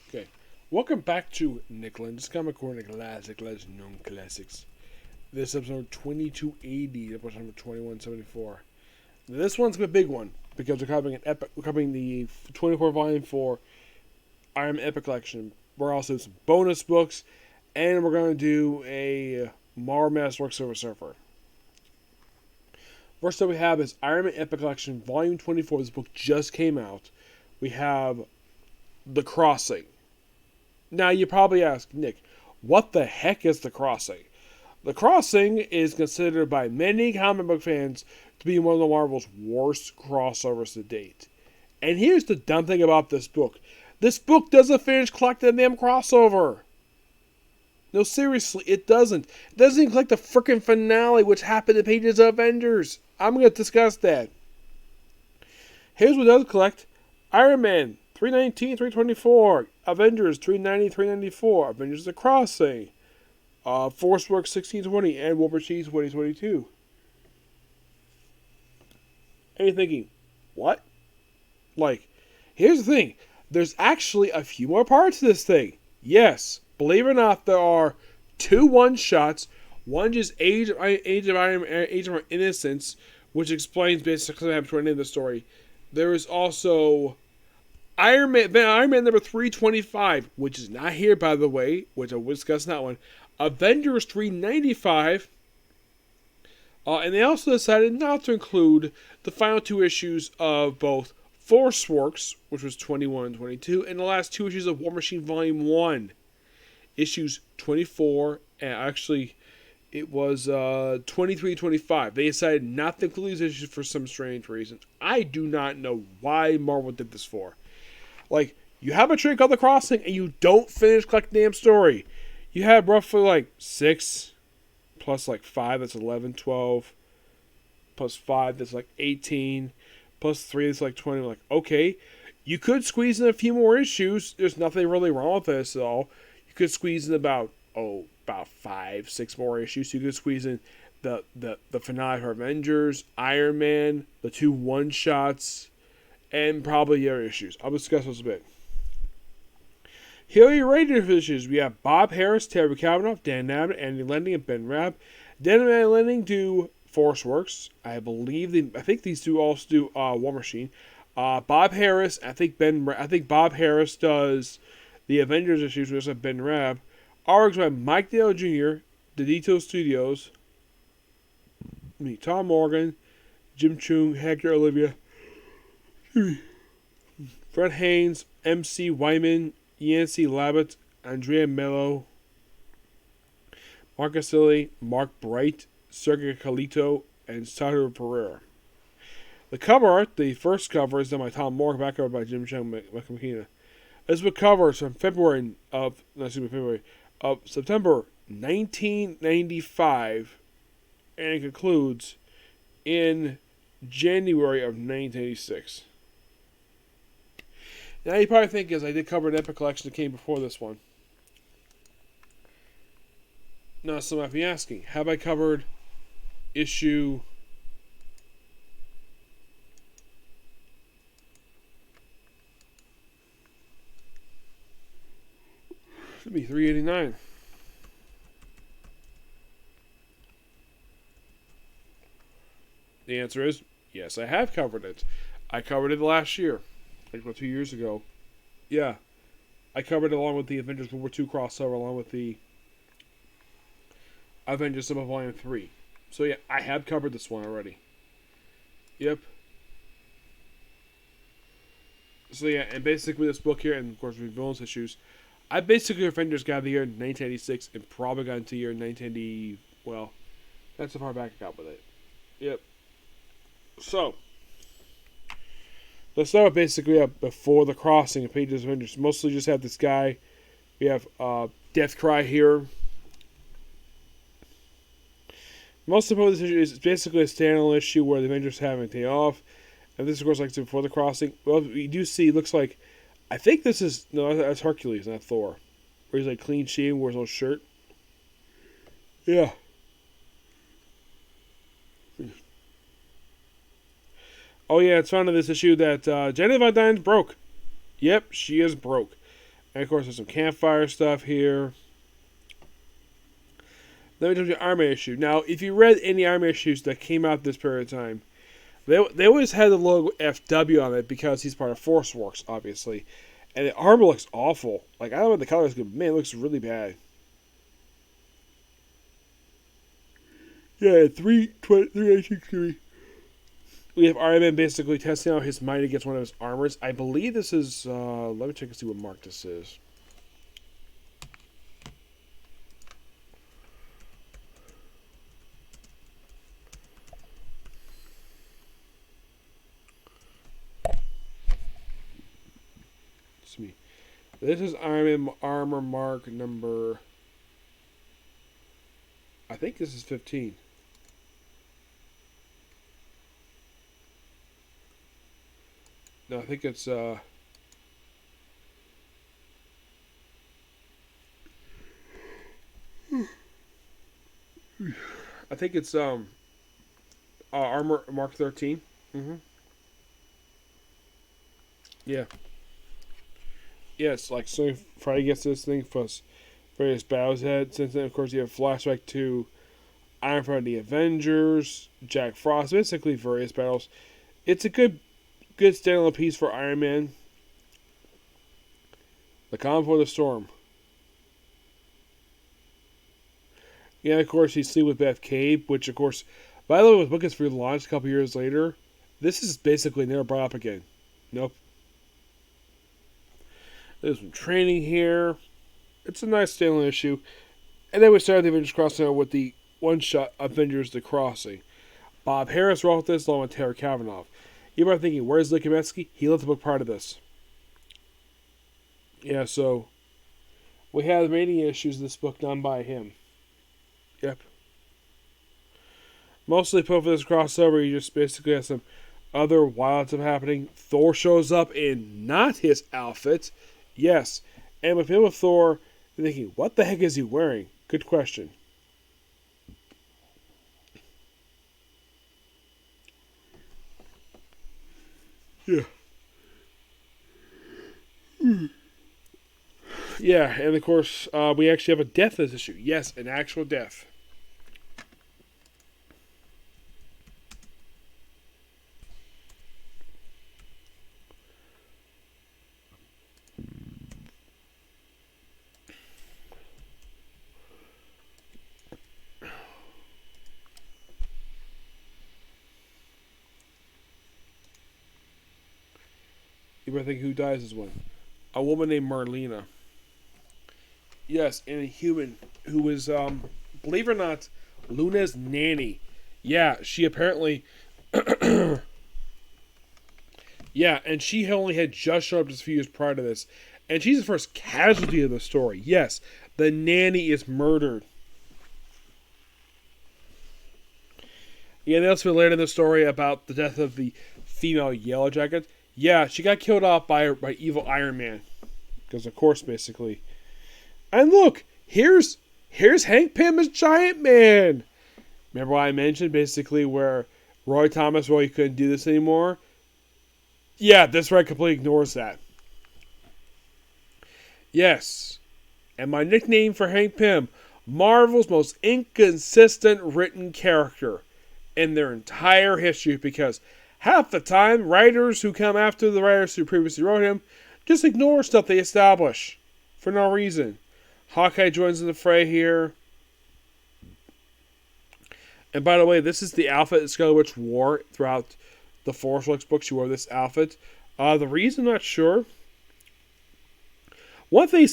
Okay. Welcome back to Nick Lenz, comic corner classic, legend known classics. This is episode 2280, episode number 2174. This one's a big one because we're covering the 24 volume for Iron Man Epic Collection. We're also doing some bonus books, and we're going to do a Marvel Masterworks Silver Surfer. First up we have is Iron Man Epic Collection, Volume 24. This book just came out. We have The Crossing. Now, you probably ask, Nick, what the heck is The Crossing? The Crossing is considered by many comic book fans to be one of the Marvel's worst crossovers to date. And here's the dumb thing about this book. This book doesn't finish collecting the damn crossover. No, seriously, it doesn't. It doesn't even collect the freaking finale, which happened in pages of Avengers. I'm going to discuss that. Here's what it does collect. Iron Man 319, 324, Avengers 390, 394, Avengers The Crossing, Force Works 1620, and War Machine 2022. And you're thinking, what? Like, here's the thing. There's actually a few more parts to this thing. Yes, believe it or not, there are two one-shots. One just Age of Innocence, which explains basically what happened toward the end of the story. There is also Iron Man number 325, which is not here, by the way, which I will discuss in that one. Avengers 395. And they also decided not to include the final two issues of both Force Works, which was 21 and 22, and the last two issues of War Machine Volume 1. Issues 24, and actually, it was 23 and 25. They decided not to include these issues for some strange reason. I do not know why Marvel did this for. Like, you have a trade called The Crossing, and you don't finish collecting the damn story. You have roughly, 6, plus, 5, that's 11, 12, plus 5, that's, 18, plus 3, that's, 20. Okay, you could squeeze in a few more issues. There's nothing really wrong with this at all. You could squeeze in about 5, 6 more issues. You could squeeze in the finale for Avengers, Iron Man, the two one-shots, and probably the other issues. I'll discuss those a bit. Here are your rated issues. We have Bob Harris, Terry Kavanaugh, Dan Abnett, Andy Lending, and Ben Rabb. Dan and Andy Lending do Force Works. I think these two also do War Machine. Bob Harris, I think Bob Harris does the Avengers issues. We also have Ben Rabb. Artworks by Mike Dale Jr., Didito Studios, Tom Morgan, Jim Chung, Hector Olivia, Fred Haynes, MC Wyman, Yancey Labatt, Andrea Mello, Mark Casilli, Mark Bright, Sergio Calito, and Sandro Pereira. The cover art, the first cover, is done by Tom Morgan, back cover by Jim Chung, Michael McKenna. This book covers from September 1995, and it concludes in January of 1986. Now you probably think, as I did cover an Epic Collection that came before this one. Now some might be asking, have I covered issue... Should be 389. The answer is, yes, I have covered it. I covered it last year. About 2 years ago. Yeah. I covered it along with the Avengers World War II crossover, along with the Avengers Civil Volume 3. So yeah, I have covered this one already. Yep. So yeah, and basically this book here, and of course with bonus issues, I basically Avengers got the year 1986 and probably got into the year 1980. Well, that's how far back I got with it. Yep. So, let's start basically before the crossing of pages of Avengers. Mostly just have this guy. We have Death Cry here. Most of this issue is basically a standalone issue where the Avengers have a day off. And this, of course, like I said, before the crossing. Well, we do see, it looks like, I think this is, no, that's Hercules, not Thor. Where he's clean shaven, wears no shirt. Yeah. Oh yeah, it's found in this issue that Jenny Van Dyne's broke. Yep, she is broke. And of course, there's some campfire stuff here. Let me tell you the Iron Man issue. Now, if you read any Iron Man issues that came out this period of time, they always had the logo FW on it because he's part of ForceWorks, obviously. And the armor looks awful. Like, I don't know if the color is good, but man, it looks really bad. Yeah, 3/18/3. We have Iron Man basically testing out his might against one of his armors. I believe this is, let me check and see what mark this is. It's me. This is Iron Man armor mark number, I think this is 15. No, I think it's I think it's armor mark 13. Yeah. Yes, like so Friday gets this thing plus various battles ahead. Since then, of course, you have flashback to Iron Man the Avengers, Jack Frost, basically various battles. It's a good standalone piece for Iron Man. The Calm Before the Storm. Yeah, of course, he's sleeping with Beth Cabe, which, of course, by the way, with book is relaunched a couple years later. This is basically never brought up again. Nope. There's some training here. It's a nice standalone issue. And then we started the Avengers crossover with the one-shot Avengers The Crossing. Bob Harris wrote this along with Tara Kavanaugh. You might be thinking, where's Lee Kametsky? He left the book part of this. Yeah, so we have the remaining issues of this book done by him. Yep. Mostly put for this crossover, you just basically have some other wild stuff happening. Thor shows up in not his outfit. Yes. And with him with Thor, you're thinking, what the heck is he wearing? Good question. Yeah. Yeah, and of course, we actually have a death in this issue. Yes, an actual death. You might think who dies is one. A woman named Marlena. Yes, and a human who is, believe it or not, Luna's nanny. Yeah, she apparently... yeah, and she only had just shown up just a few years prior to this. And she's the first casualty of the story. Yes, the nanny is murdered. Yeah, they also later in the story about the death of the female Yellow Jacket. Yeah, she got killed off by evil Iron Man. Because, of course, basically... And look, here's Hank Pym as Giant Man. Remember what I mentioned, basically, where Roy Thomas, well, he couldn't do this anymore? Yeah, this right completely ignores that. Yes. And my nickname for Hank Pym, Marvel's most inconsistent written character in their entire history, because half the time, writers who come after the writers who previously wrote him just ignore stuff they establish for no reason. Hawkeye joins in the fray here. And by the way, this is the outfit that Scarlet Witch wore throughout the ForceWorks book. She wore this outfit. The reason, I'm not sure. One thing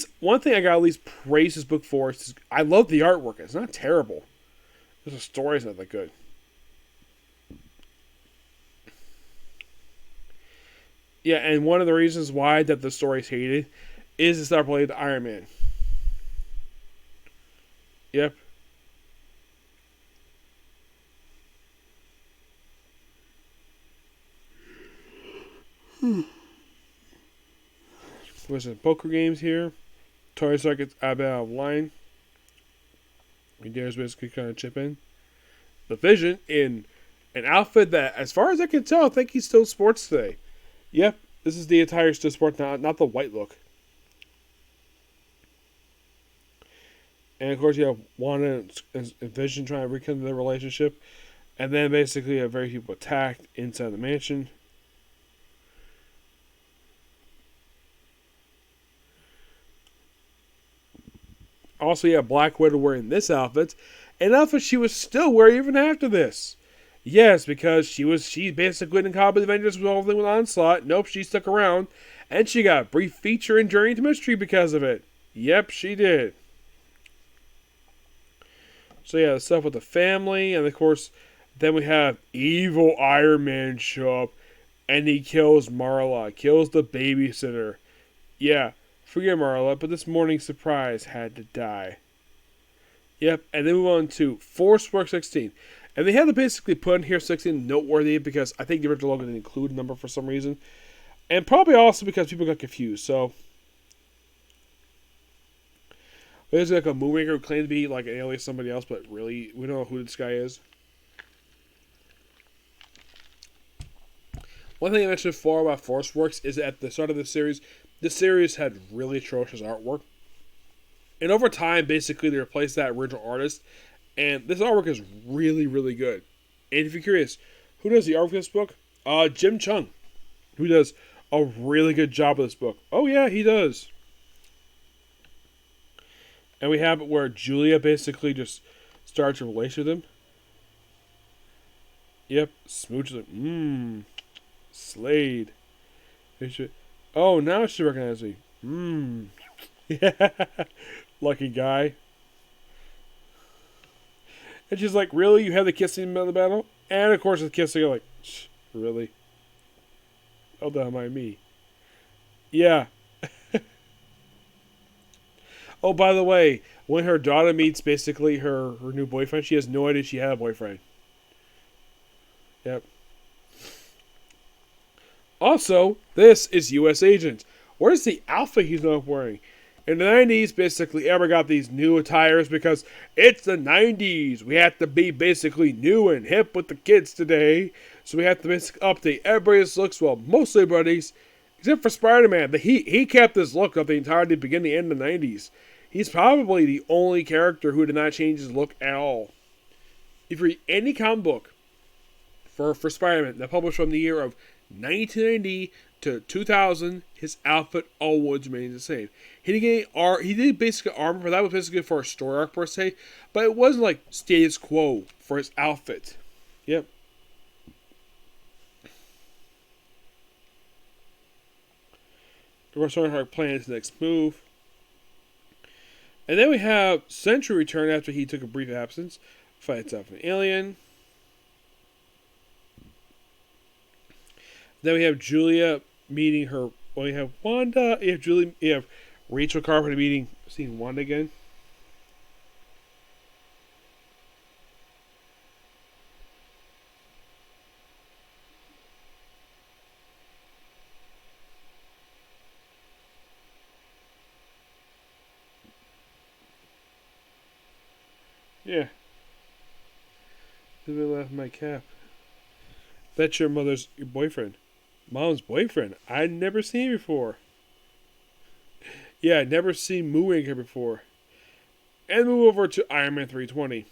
I got at least praise this book for is I love the artwork. It's not terrible. Just the story's not that good. Yeah, and one of the reasons why that the story's hated is it's not related to Iron Man. Yep. There's some poker games here. Toy Stark gets out of line. He dares basically kind of chip in. The Vision in an outfit that, as far as I can tell, I think he's still sports today. Yep, this is the attire still sports, not the white look. And of course, you have Wanda and Vision trying to rekindle their relationship. And then basically, a very few people attacked inside the mansion. Also, you have Black Widow wearing this outfit, an outfit she was still wearing even after this. Yes, because she basically didn't copy the Avengers with all thing with Onslaught. Nope, she stuck around, and she got a brief feature in Journey to Mystery because of it. Yep, she did. So yeah, the stuff with the family, and of course, then we have evil Iron Man show up, and he kills Marla, kills the babysitter. Yeah, forget Marla, but this morning's surprise had to die. Yep, and then we move on to Force Work 16. And they had to basically put in here 16 noteworthy because I think the original logo didn't include a number for some reason. And probably also because people got confused. So there's like a Moonraker who claimed to be like an alien somebody else, but really we don't know who this guy is. One thing I mentioned before about Force Works is at the start of the series had really atrocious artwork. And over time, basically, they replaced that original artist. And this artwork is really, really good. And if you're curious, who does the artwork for this book? Jim Chung, who does a really good job of this book. Oh, yeah, he does. And we have it where Julia basically just starts a relationship with him. Yep, smooches him. Slade. Oh, now she recognizes me. Yeah. Lucky guy. And she's like, really? You have the kissing in the battle? And of course, the kissing, you're like, really? Oh, don't mind me. Yeah. Oh, by the way, when her daughter meets basically her new boyfriend, she has no idea she had a boyfriend. Yep. Also, this is U.S. Agent. Where's the outfit he's not wearing? In the 90s, basically, everyone got these new attires because it's the 90s. We have to be basically new and hip with the kids today. So we have to basically update everybody's looks, well, most everybody's, except for Spider-Man. He kept his look up the entirety beginning and end of the 90s. He's probably the only character who did not change his look at all. If you read any comic book for Spider-Man that published from the year of 1990 to 2000, his outfit always remains the same. He did basically armor, but that was basically for a story arc per se. But it wasn't like status quo for his outfit. Yep. We're starting to plan his next move. And then we have Sentry return after he took a brief absence. Fights off an alien. Then we have Julia meeting her. Well, you have Wanda. You have Rachel Carpenter seeing Wanda again. Yeah. Who left my cap? That's your boyfriend. Mom's boyfriend. I'd never seen before. Yeah, I'd never seen Moonraker before. And move over to Iron Man 320.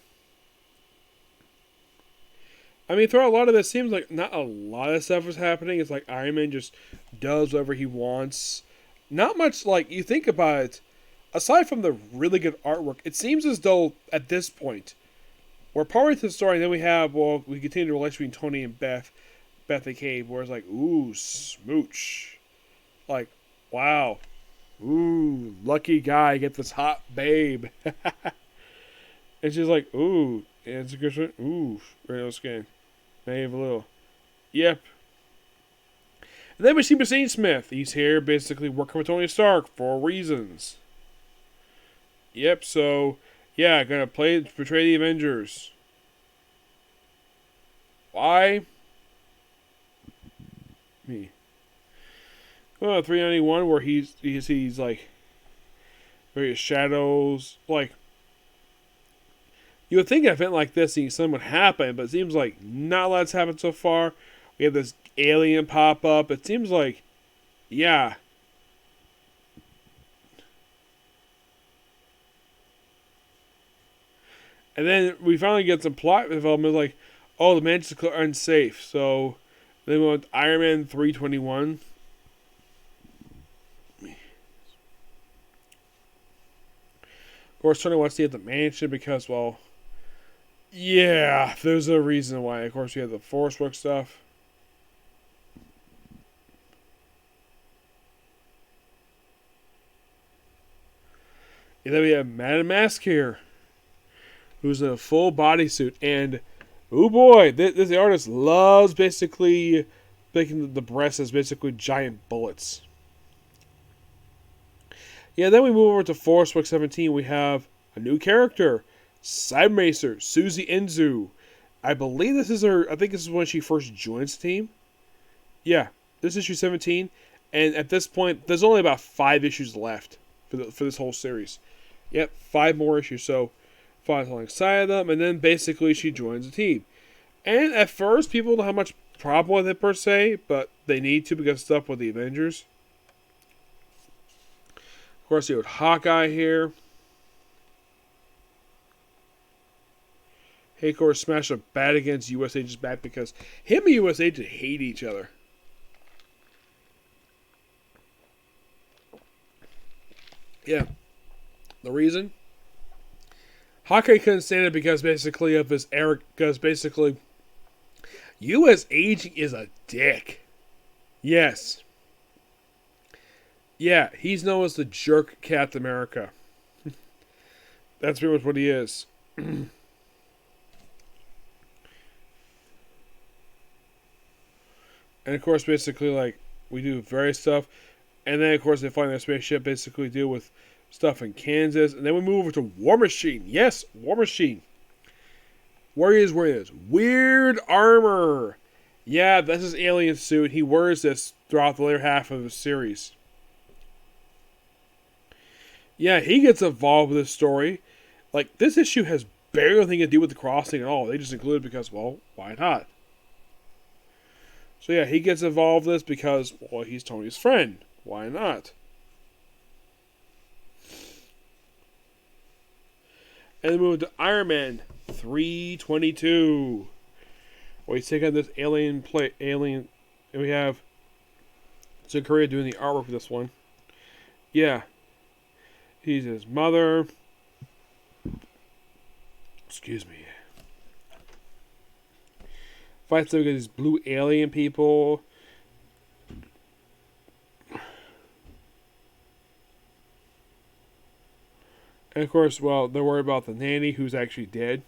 I mean, throughout a lot of this, seems like not a lot of stuff is happening. It's like Iron Man just does whatever he wants. Not much, like, you think about it, aside from the really good artwork, it seems as though, at this point, we're partway to the story, and then we continue the relationship between Tony and Beth the Cave, where it's like, ooh, smooch. Like, wow. Ooh, lucky guy, get this hot babe. And she's like, ooh, and it's a good shot. Ooh, radio skin. Maybe a little. Yep. And then we see Machine Smith. He's here basically working with Tony Stark for reasons. Yep, so, yeah, gonna portray the Avengers. Why? Me. Well, 391, where he's like various shadows. Like, you would think an event like this, something would happen, but it seems like not a lot's happened so far. We have this alien pop up. It seems like, yeah. And then we finally get some plot development like, oh, the mansions are unsafe. So then we went Iron Man 321. Of course, Tony wants to get the mansion because, well, yeah, there's a reason why. Of course, we have the Force Work stuff. And then we have Madame Mask here, who's in a full bodysuit. And, oh boy, this artist loves basically making the breasts as basically giant bullets. Yeah, then we move over to Force Work 17. We have a new character, Cyber Racer, Susie Inzu. I believe this is her, I think this is when she first joins the team. Yeah, this is issue 17. And at this point, there's only about 5 issues left for this whole series. Yep, 5 more issues. So, fights alongside them, and then basically she joins the team. And at first, people don't have much problem with it per se, but they need to because of stuff with the Avengers. Of course, you have Hawkeye here. Hey, of course, smash a bat against U.S. Agent's bat because him and U.S. Agent hate each other. Yeah. The reason? Hawkeye couldn't stand it because basically of his Eric, because basically U.S. Agent is a dick. Yes. Yeah, he's known as the jerk Captain America. That's pretty much what he is. And of course, basically, like, we do various stuff. And then, of course, they find their spaceship, basically deal with stuff in Kansas. And then we move over to War Machine. Yes, War Machine. Where he is wearing this weird armor. Yeah, that's his alien suit. He wears this throughout the later half of the series. Yeah, he gets involved with this story. Like, this issue has barely anything to do with the crossing at all. They just include it because, well, why not? So yeah, he gets involved in this because, well, he's Tony's friend. Why not? And then move to Iron Man 322. Where he's taking this alien. And we have Zakaria doing the artwork for this one. Yeah. He's his mother. Excuse me. Fights them against these blue alien people. And of course, well, they're worried about the nanny who's actually dead.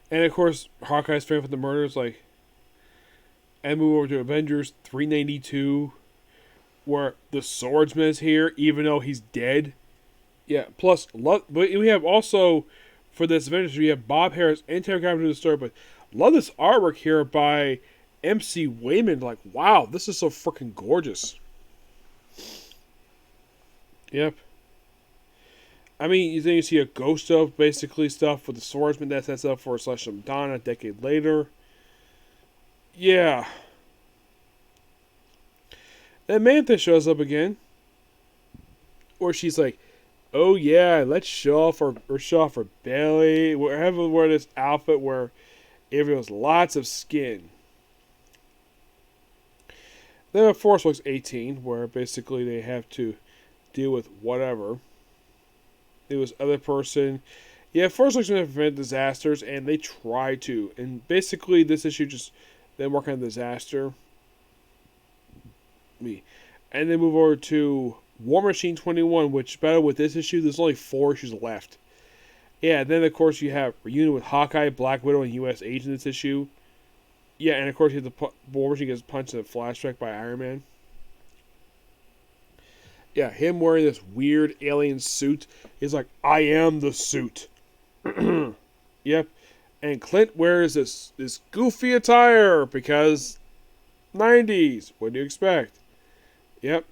And of course, Hawkeye's fan for the murders, like, and move over to Avengers 392, where the swordsman is here, even though he's dead. Yeah, plus, but we have also, for this Avengers, we have Bob Harris and Terry Cavill to the story, but love this artwork here by MC Wayman. Like, wow, this is so freaking gorgeous. Yep. I mean, then you see a ghost of basically stuff with the swordsman that sets up for Slash Madonna a decade later. Yeah. Then Mantha shows up again. Where she's like, oh yeah, let's show off her belly. Wherever wear this outfit where it reveals lots of skin. Then of Force Works 18, where basically they have to deal with whatever. It was other person. Yeah, Force Works going to prevent disasters, and they try to. And basically, this issue just them working on disaster. And then move over to War Machine 21, which better with this issue, there's only 4 issues left. Yeah, then of course you have reunion with Hawkeye, Black Widow, and U.S. Agent in this issue. Yeah, and of course you have the War Machine gets punched in a flashback by Iron Man. Yeah, him wearing this weird alien suit. He's like, I am the suit. Yep. And Clint wears this goofy attire because 90s. What do you expect? Yep.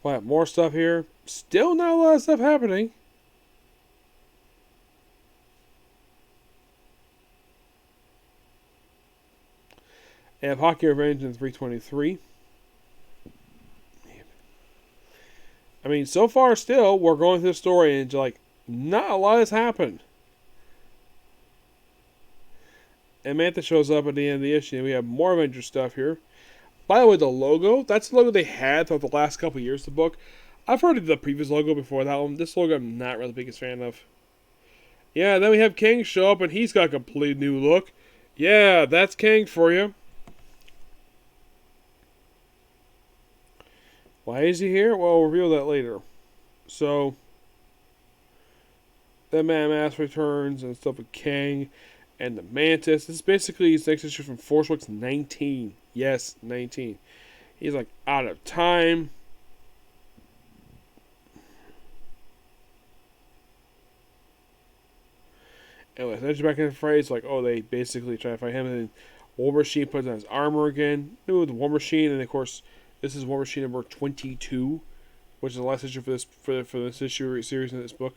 We'll have more stuff here. Still not a lot of stuff happening. And Hockey Revenge in 323. I mean, so far still, we're going through the story and like, not a lot has happened. And Mantha shows up at the end of the issue, and we have more Avengers stuff here. By the way, the logo, that's the logo they had throughout the last couple of years of the book. I've heard of the previous logo before that one. This logo I'm not really the biggest fan of. Yeah, then we have King show up, and he's got a complete new look. Yeah, that's King for you. Why is he here? Well, we'll reveal that later. So, then Man Mask returns and stuff with King and the Mantis. This is basically his next issue from Force Works 19. Yes, 19. He's like out of time. Anyway, so back in the phrase, like, oh, they basically try to fight him, and then War Machine puts on his armor again. New the War Machine, and of course, this is War Machine number 22, which is the last issue for this issue series in this book.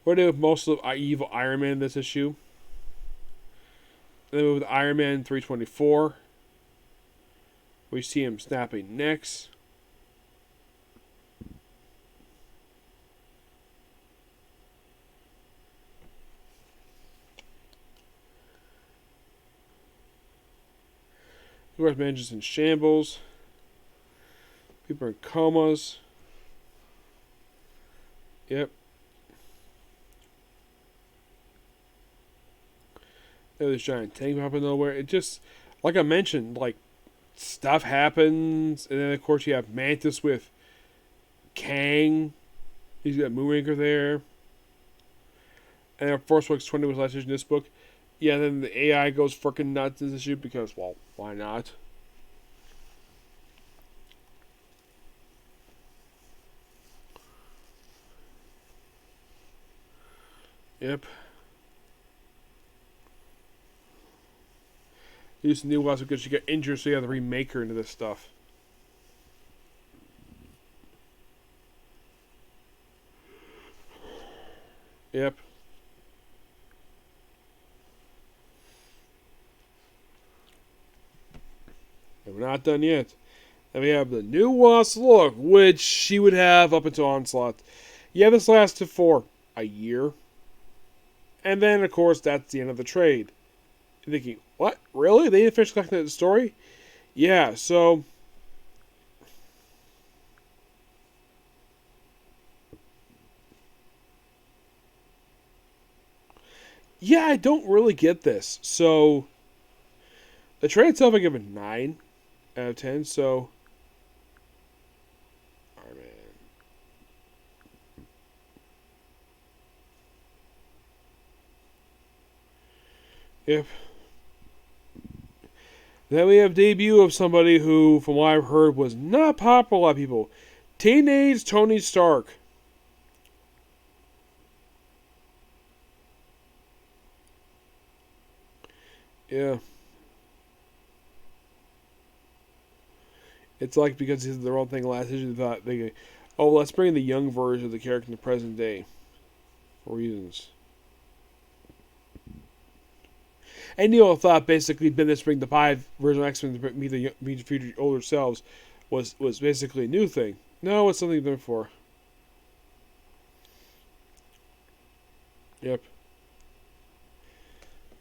We're doing most of evil Iron Man in this issue. Then with Iron Man 324, we see him snapping necks. Of course, man just in shambles. People are in comas. Yep. There's this giant tank up in nowhere. It just, like I mentioned, like, stuff happens. And then, of course, you have Mantis with Kang. He's got Moonraker there. And Force Works 20 was last issue in this book. Yeah, then the AI goes freaking nuts in this issue because, well, why not? Yep. Use new ones because you get injured, so you have to remake her into this stuff. Yep. And we're not done yet. And we have the new Wasp look, which she would have up until Onslaught. Yeah, this lasted for a year. And then, of course, that's the end of the trade. You're thinking, what? Really? They didn't finish collecting the story? Yeah, so... yeah, I don't really get this. So, the trade itself I give a 9 out of 10, so... oh, man. Yep. Then we have debut of somebody who, from what I've heard, was not popular with a lot of people. Teenage Tony Stark. Yeah. It's like because this is the wrong thing last issue, they thought, oh, let's bring the young version of the character in the present day. For reasons. And Neil thought basically Bendis bring the 5 version of X-Men to meet the future older selves was basically a new thing. No, it's something they're for. Yep.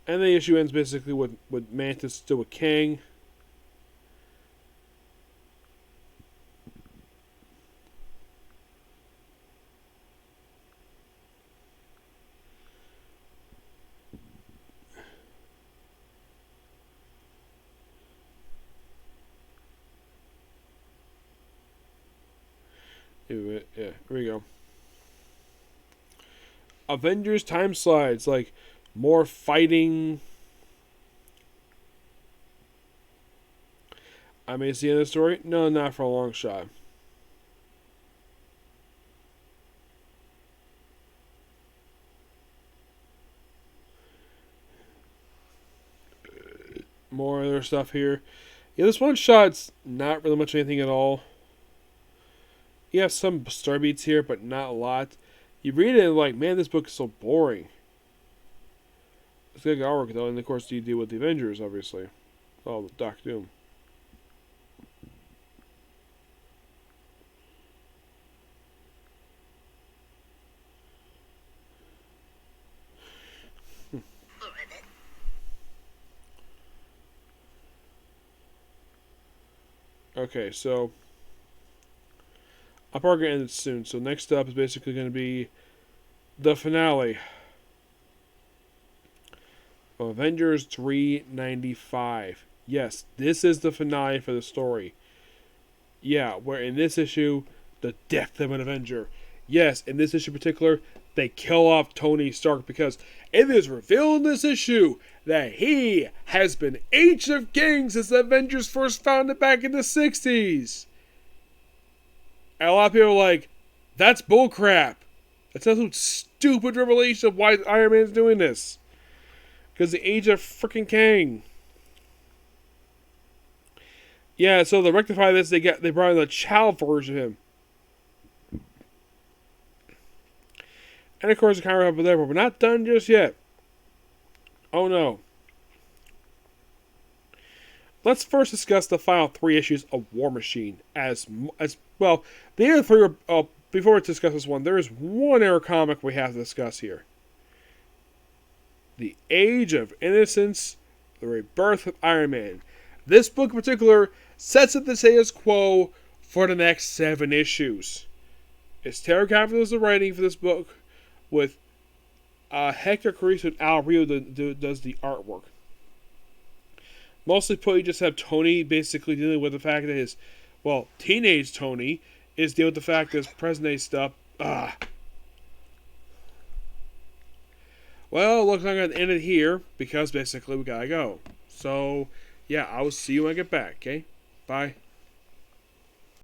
And the issue ends basically with Mantis still with Kang. Yeah, here we go. Avengers TImeslade. Like, more fighting. I may see in the story. No, not for a long shot. More other stuff here. Yeah, this one shot's not really much anything at all. You have some star beats here, but not a lot. You read it and like, man, this book is so boring. It's like artwork though, and of course you deal with the Avengers, obviously. Oh, Doc Doom. Okay, so I'm probably going to end it soon. So next up is basically going to be the finale of Avengers 395. Yes, this is the finale for the story. Yeah, where in this issue, the death of an Avenger. Yes, in this issue in particular, they kill off Tony Stark because it is revealed in this issue that he has been Agent of Kings since the Avengers first founded back in the 60s. And a lot of people are like, that's bullcrap. That's an absolute stupid revelation of why Iron Man's doing this. Because the Age of freaking Kang. Yeah, so to rectify this, they brought in the child version of him. And of course, the camera up there, but we're not done just yet. Oh no. Let's first discuss the final 3 issues of War Machine. As well, the other 3 are, before we discuss this one, there is one error comic we have to discuss here. The Age of Innocence, the Rebirth of Iron Man. This book in particular sets up the status quo for the next 7 issues. It's Terry Cavill is the writing for this book, with Hector Carrizo and Al Rio does the artwork. Mostly put, you just have Tony basically dealing with the fact that his, teenage Tony is dealing with the fact that his present-day stuff. Well, looks like I'm going to end it here because basically we gotta go. So, yeah, I will see you when I get back, okay? Bye.